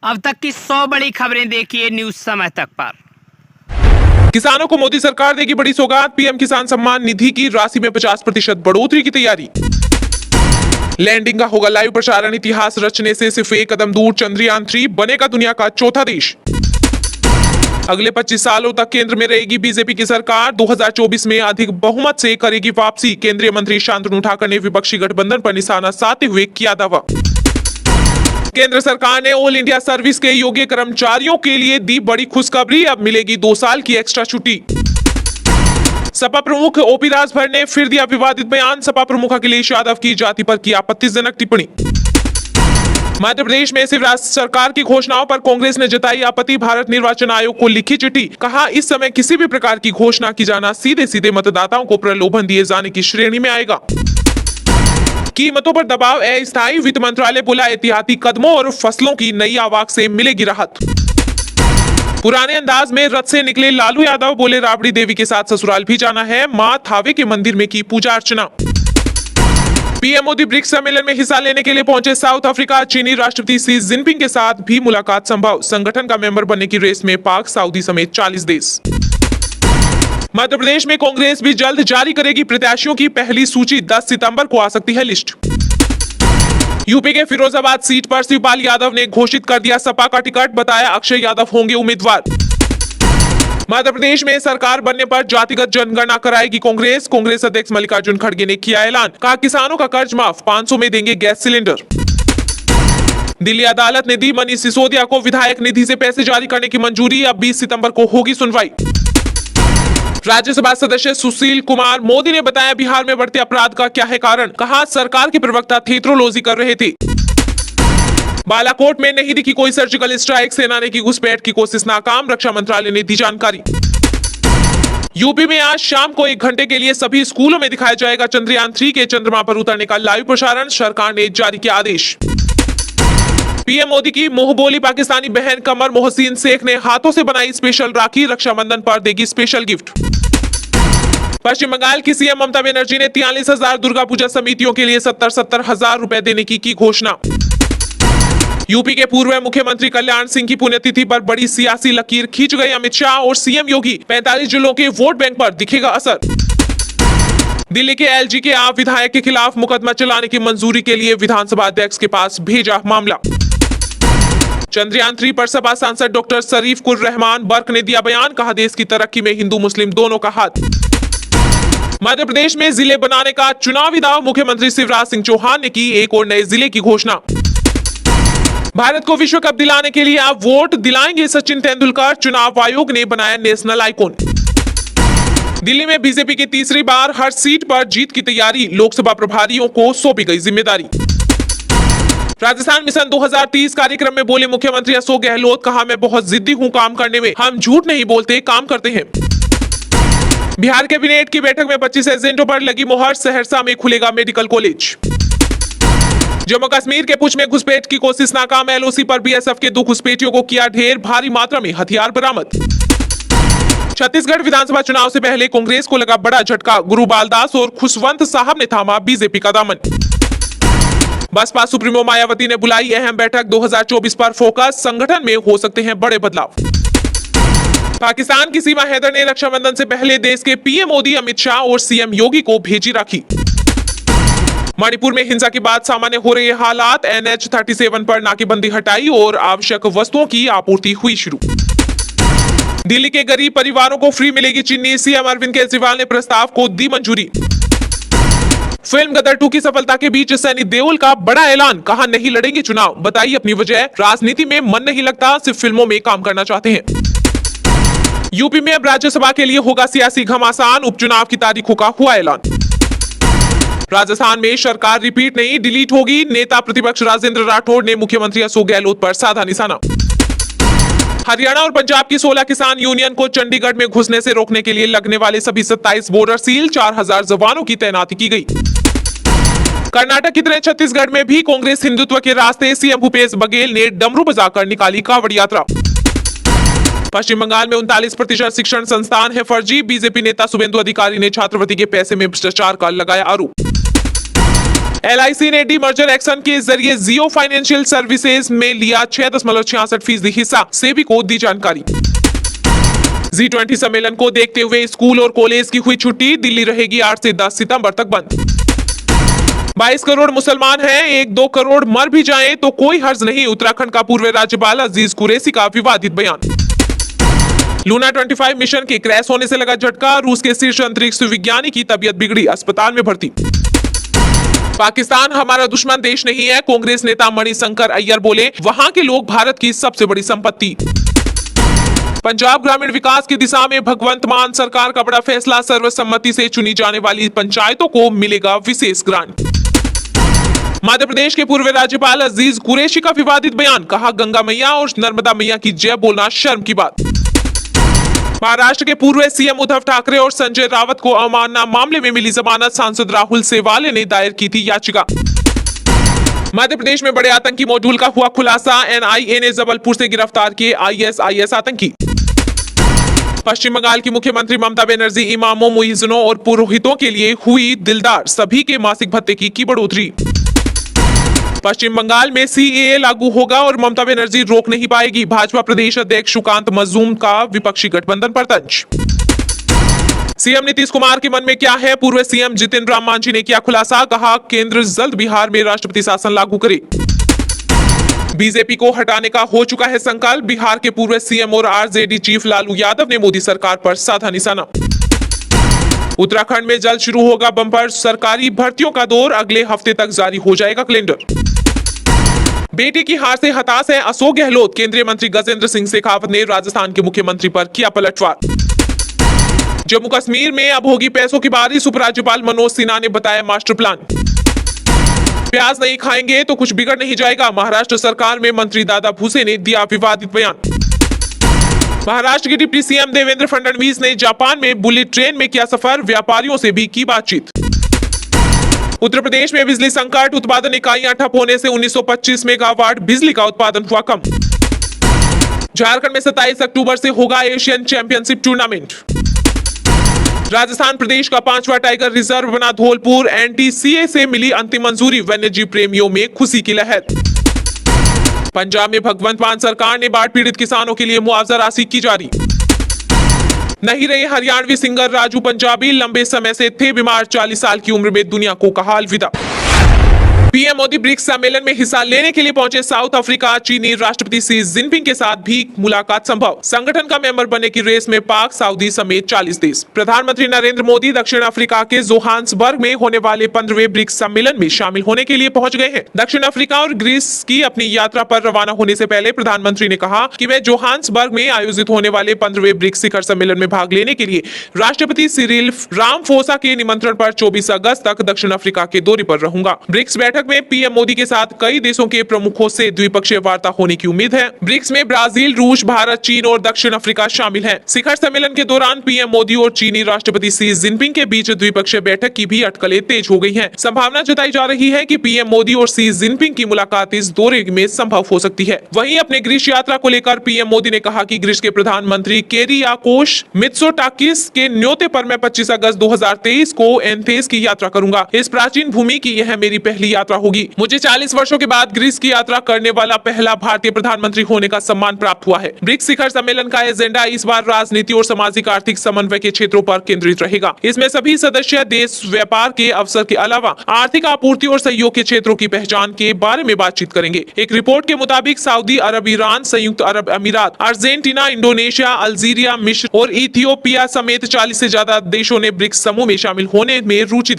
अब तक की 100 बड़ी खबरें देखिए न्यूज समय तक पर। किसानों को मोदी सरकार देगी बड़ी सौगात। पीएम किसान सम्मान निधि की राशि में 50% बढ़ोतरी की तैयारी। लैंडिंग का होगा लाइव प्रसारण। इतिहास रचने से सिर्फ एक कदम दूर। चंद्रयान 3 बनेगा दुनिया का चौथा देश। अगले 25 सालों तक केंद्र में रहेगी बीजेपी की सरकार। 2024 में अधिक बहुमत से करेगी वापसी। केंद्रीय मंत्री शांतनु ठाकर ने विपक्षी गठबंधन पर निशाना साधते हुए किया दावा। केंद्र सरकार ने ऑल इंडिया सर्विस के योग्य कर्मचारियों के लिए दी बड़ी खुशखबरी। अब मिलेगी 2 साल की एक्स्ट्रा छुट्टी। सपा प्रमुख ओपी राजभर ने फिर दिया विवादित बयान। सपा प्रमुख अखिलेश यादव की जाति पर की आपत्तिजनक टिप्पणी। मध्य प्रदेश में शिवराज सरकार की घोषणाओं पर कांग्रेस ने जताई आपत्ति। भारत निर्वाचन आयोग को लिखी चिट्ठी। कहा, इस समय किसी भी प्रकार की घोषणा की जाना सीधे सीधे मतदाताओं को प्रलोभन दिए जाने की श्रेणी में आएगा। कीमतों पर दबाव अस्थायी। वित्त मंत्रालय बोला, एहतियाती कदमों और फसलों की नई आवक से मिलेगी राहत। पुराने अंदाज में रथ से निकले लालू यादव। बोले, राबड़ी देवी के साथ ससुराल भी जाना है। मां थावे के मंदिर में की पूजा अर्चना। पीएम मोदी ब्रिक्स सम्मेलन में हिस्सा लेने के लिए पहुंचे साउथ अफ्रीका। चीनी राष्ट्रपति शी जिनपिंग के साथ भी मुलाकात संभव। संगठन का मेंबर बनने की रेस में पाक, सऊदी समेत 40 देश। मध्य प्रदेश में कांग्रेस भी जल्द जारी करेगी प्रत्याशियों की पहली सूची। 10 सितंबर को आ सकती है लिस्ट। यूपी के फिरोजाबाद सीट पर शिवपाल यादव ने घोषित कर दिया सपा का टिकट। बताया, अक्षय यादव होंगे उम्मीदवार। मध्य प्रदेश में सरकार बनने पर जातिगत जनगणना कराएगी कांग्रेस। कांग्रेस अध्यक्ष मल्लिकार्जुन खड़गे ने किया ऐलान। कहा, किसानों का कर्ज माफ, 500 में देंगे गैस सिलेंडर। दिल्ली अदालत ने दी मनीष सिसोदिया को विधायक निधि से पैसे जारी करने की मंजूरी। अब 20 सितंबर को होगी सुनवाई। राज्यसभा सदस्य सुशील कुमार मोदी ने बताया, बिहार में बढ़ते अपराध का क्या है कारण। कहा, सरकार के प्रवक्ता थेट्रोलॉजी कर रहे थे। बालाकोट में नहीं दिखी कोई सर्जिकल स्ट्राइक। सेना ने की घुसपैठ की कोशिश नाकाम। रक्षा मंत्रालय ने दी जानकारी। यूपी में आज शाम को 1 घंटे के लिए सभी स्कूलों में दिखाया जाएगा चंद्रयान 3 के चंद्रमा पर उतरने का लाइव प्रसारण। सरकार ने जारी किया आदेश। पीएम मोदी की मुंह बोली पाकिस्तानी बहन कमर मोहसिन शेख ने हाथों से बनाई स्पेशल राखी। रक्षाबंधन पर देगी स्पेशल गिफ्ट। पश्चिम बंगाल की सीएम ममता बनर्जी ने 43,000 दुर्गा पूजा समितियों के लिए 70,000 रुपए देने की घोषणा। यूपी के पूर्व मुख्यमंत्री कल्याण सिंह की पुण्यतिथि पर बड़ी सियासी लकीर खींच गए अमित शाह और सीएम योगी। 45 जिलों के वोट बैंक पर दिखेगा असर। दिल्ली के एलजी के आप विधायक के खिलाफ मुकदमा चलाने की मंजूरी के लिए विधानसभा अध्यक्ष के पास भेजा मामला। चंद्रयान 3 पर सपा सांसद डॉक्टर शरीफुर रहमान बर्क ने दिया बयान। कहा, देश की तरक्की में हिंदू मुस्लिम दोनों का हाथ। मध्य प्रदेश में जिले बनाने का चुनावी दाव। मुख्यमंत्री शिवराज सिंह चौहान ने की एक और नए जिले की घोषणा। भारत को विश्व कप दिलाने के लिए आप वोट दिलाएंगे सचिन तेंदुलकर। चुनाव आयोग ने बनाया नेशनल आइकॉन। दिल्ली में बीजेपी की तीसरी बार हर सीट पर जीत की तैयारी। लोकसभा प्रभारियों को सौंपी गई जिम्मेदारी। राजस्थान मिशन 2030 कार्यक्रम में बोले मुख्यमंत्री अशोक गहलोत। कहा, मैं बहुत जिद्दी हूं काम करने में। हम झूठ नहीं बोलते, काम करते हैं। बिहार कैबिनेट की बैठक में 25 एजेंटों पर लगी मुहर। सहरसा में खुलेगा मेडिकल कॉलेज। जम्मू कश्मीर के पुंछ में घुसपैठ की कोशिश नाकाम। एलओसी पर बीएसएफ के 2 घुसपैठियों को किया ढेर। भारी मात्रा में हथियार बरामद। छत्तीसगढ़ विधानसभा चुनाव से पहले कांग्रेस को लगा बड़ा झटका। गुरु बालदास और खुशवंत साहब ने थामा बीजेपी का दामन। बसपा सुप्रीमो मायावती ने बुलाई अहम बैठक। 2024 पर फोकस। संगठन में हो सकते हैं बड़े बदलाव। पाकिस्तान की सीमा हैदर ने रक्षाबंधन से पहले देश के पीएम मोदी, अमित शाह और सीएम योगी को भेजी राखी। मणिपुर में हिंसा के बाद सामान्य हो रहे हालात। एनएच 37 पर नाकेबंदी हटाई और आवश्यक वस्तुओं की आपूर्ति हुई शुरू। दिल्ली के गरीब परिवारों को फ्री मिलेगी चीनी। सीएम अरविंद केजरीवाल ने प्रस्ताव को दी मंजूरी। फिल्म गदर 2 की सफलता के बीच सैनी देओल का बड़ा ऐलान। कहा, नहीं लड़ेंगे चुनाव। बताई अपनी वजह। राजनीति में मन नहीं लगता, सिर्फ फिल्मों में काम करना चाहते हैं। यूपी में अब राज्यसभा के लिए होगा सियासी घमासान। उपचुनाव की तारीखों का हुआ ऐलान। राजस्थान में सरकार रिपीट नहीं डिलीट होगी। नेता प्रतिपक्ष राजेंद्र राठौड़ ने मुख्यमंत्री अशोक गहलोत पर साधा निशाना। हरियाणा और पंजाब की 16 किसान यूनियन को चंडीगढ़ में घुसने से रोकने के लिए लगने वाले सभी 27 बॉर्डर सील। 4,000 जवानों की तैनाती की गई। कर्नाटक की तरह छत्तीसगढ़ में भी कांग्रेस हिंदुत्व के रास्ते। सीएम भूपेश बघेल ने डमरू बजाकर निकाली कांवड़ यात्रा। पश्चिम बंगाल में 39% शिक्षण संस्थान है फर्जी। बीजेपी नेता शुभेंदु अधिकारी ने छात्रवृत्ति के पैसे में भ्रष्टाचार का लगाया आरोप। LIC ने डीमर्जर एक्शन के जरिए जियो फाइनेंशियल सर्विसेज में लिया 6.66% हिस्सा, सेबी को दी जानकारी। G20 सम्मेलन को देखते हुए स्कूल और कॉलेज की हुई छुट्टी, दिल्ली रहेगी 8 से 10 सितंबर तक बंद। 22 करोड़ मुसलमान हैं, 1-2 करोड़ मर भी जाएं तो कोई हर्ज नहीं, उत्तराखंड का पूर्व राज्यपाल अजीज कुरैशी का विवादित बयान। लूना 25 मिशन के क्रैश होने से लगा झटका, रूस के शीर्ष अंतरिक्ष विज्ञानी की तबीयत बिगड़ी, अस्पताल में भर्ती। पाकिस्तान हमारा दुश्मन देश नहीं है, कांग्रेस नेता मणिशंकर अय्यर बोले, वहां के लोग भारत की सबसे बड़ी संपत्ति। पंजाब ग्रामीण विकास की दिशा में भगवंत मान सरकार का बड़ा फैसला, सर्वसम्मति से चुनी जाने वाली पंचायतों को मिलेगा विशेष ग्रांट। मध्य प्रदेश के पूर्व राज्यपाल अजीज कुरैशी का विवादित बयान, कहा गंगा मैया और नर्मदा मैया की जय बोलना शर्म की बात। महाराष्ट्र के पूर्व सीएम उद्धव ठाकरे और संजय रावत को अवमानना मामले में मिली जमानत, सांसद राहुल सेवाले ने दायर की थी याचिका। मध्य प्रदेश में बड़े आतंकी मॉड्यूल का हुआ खुलासा, NIA ने जबलपुर से गिरफ्तार किए ISIS आतंकी। पश्चिम बंगाल की मुख्यमंत्री ममता बनर्जी इमामों, मुइज्जिनों और पुरोहितों के लिए हुई दिलदार, सभी के मासिक भत्ते की बढ़ोतरी। पश्चिम बंगाल में CAA लागू होगा और ममता बनर्जी रोक नहीं पाएगी, भाजपा प्रदेश अध्यक्ष सुकांत मजूम का विपक्षी गठबंधन पर तंज। सीएम नीतीश कुमार के मन में क्या है, पूर्व सीएम जितिन राम मांझी ने किया खुलासा, कहा केंद्र जल्द बिहार में राष्ट्रपति शासन लागू करे। बीजेपी को हटाने का हो चुका है संकल्प, बिहार के पूर्व सीएम और RJD चीफ लालू यादव ने मोदी सरकार पर साधा निशाना। उत्तराखंड में जल्द शुरू होगा बम्पर सरकारी भर्तियों का दौर, अगले हफ्ते तक जारी हो जाएगा कैलेंडर। बेटी की हार से हताश है अशोक गहलोत, केंद्रीय मंत्री गजेंद्र सिंह शेखावत ने राजस्थान के मुख्यमंत्री पर किया पलटवार। जम्मू कश्मीर में अब होगी पैसों की बारिश, उपराज्यपाल मनोज सिन्हा ने बताया मास्टर प्लान। प्याज नहीं खाएंगे तो कुछ बिगड़ नहीं जाएगा, महाराष्ट्र सरकार में मंत्री दादा भूसे ने दिया विवादित बयान। महाराष्ट्र के डिप्टी सीएम देवेंद्र फडणवीस ने जापान में बुलेट ट्रेन में किया सफर, व्यापारियों से भी की बातचीत। उत्तर प्रदेश में बिजली संकट, उत्पादन इकाइयां ठप होने से 1925 मेगावाट बिजली का उत्पादन हुआ कम। झारखंड में 27 अक्टूबर से होगा एशियन चैंपियनशिप टूर्नामेंट। राजस्थान प्रदेश का 5वां टाइगर रिजर्व बना धौलपुर, NTCA से मिली अंतिम मंजूरी, वन्यजीव प्रेमियों में खुशी की लहर। पंजाब में भगवंत मान सरकार ने बाढ़ पीड़ित किसानों के लिए मुआवजा राशि की जारी। नहीं रहे हरियाणवी सिंगर राजू पंजाबी, लंबे समय से थे बीमार, 40 साल की उम्र में दुनिया को कहा अलविदा। पीएम मोदी ब्रिक्स सम्मेलन में हिस्सा लेने के लिए पहुंचे साउथ अफ्रीका, चीनी राष्ट्रपति शी जिनपिंग के साथ भी मुलाकात संभव, संगठन का मेंबर बनने की रेस में पाक, सऊदी समेत 40 देश। प्रधानमंत्री नरेंद्र मोदी दक्षिण अफ्रीका के जोहान्सबर्ग में होने वाले 15वें ब्रिक्स सम्मेलन में शामिल होने के लिए पहुंच गए हैं। दक्षिण अफ्रीका और ग्रीस की अपनी यात्रा पर रवाना होने से पहले प्रधानमंत्री ने कहा कि वे जोहान्सबर्ग में आयोजित होने वाले 15वें ब्रिक्स शिखर सम्मेलन में भाग लेने के लिए राष्ट्रपति सिरिल रामाफोसा के निमंत्रण पर 24 अगस्त तक दक्षिण अफ्रीका के दौरे पर रहूंगा। ब्रिक्स बैठक में पीएम मोदी के साथ कई देशों के प्रमुखों से द्विपक्षीय वार्ता होने की उम्मीद है। ब्रिक्स में ब्राजील, रूस, भारत, चीन और दक्षिण अफ्रीका शामिल हैं। शिखर सम्मेलन के दौरान पीएम मोदी और चीनी राष्ट्रपति शी जिनपिंग के बीच द्विपक्षीय बैठक की भी अटकलें तेज हो गई हैं। संभावना जताई जा रही है कि पीएम मोदी और शी जिनपिंग की मुलाकात इस दौरे में संभव हो सकती है। वहीं अपने ग्रीस यात्रा को लेकर पीएम मोदी ने कहा कि ग्रीस के प्रधानमंत्री केरियाकोस मित्सोटाकिस के न्योते पर मैं 25 अगस्त 2023 को एथेंस की यात्रा करूंगा। इस प्राचीन भूमि की यह मेरी पहली यात्रा होगी। मुझे 40 वर्षों के बाद ग्रीस की यात्रा करने वाला पहला भारतीय प्रधानमंत्री होने का सम्मान प्राप्त हुआ है। ब्रिक्स शिखर सम्मेलन का एजेंडा इस बार राजनीति और सामाजिक आर्थिक समन्वय के क्षेत्रों पर केंद्रित रहेगा। इसमें सभी सदस्य देश व्यापार के अवसर के अलावा आर्थिक आपूर्ति और सहयोग के क्षेत्रों की पहचान के बारे में बातचीत करेंगे। एक रिपोर्ट के मुताबिक सऊदी अरब, ईरान, संयुक्त अरब अमीरात, अर्जेंटीना, इंडोनेशिया, अल्जीरिया, मिस्र और इथियोपिया समेत 40 से ज्यादा देशों ने ब्रिक्स समूह में शामिल होने में रुचि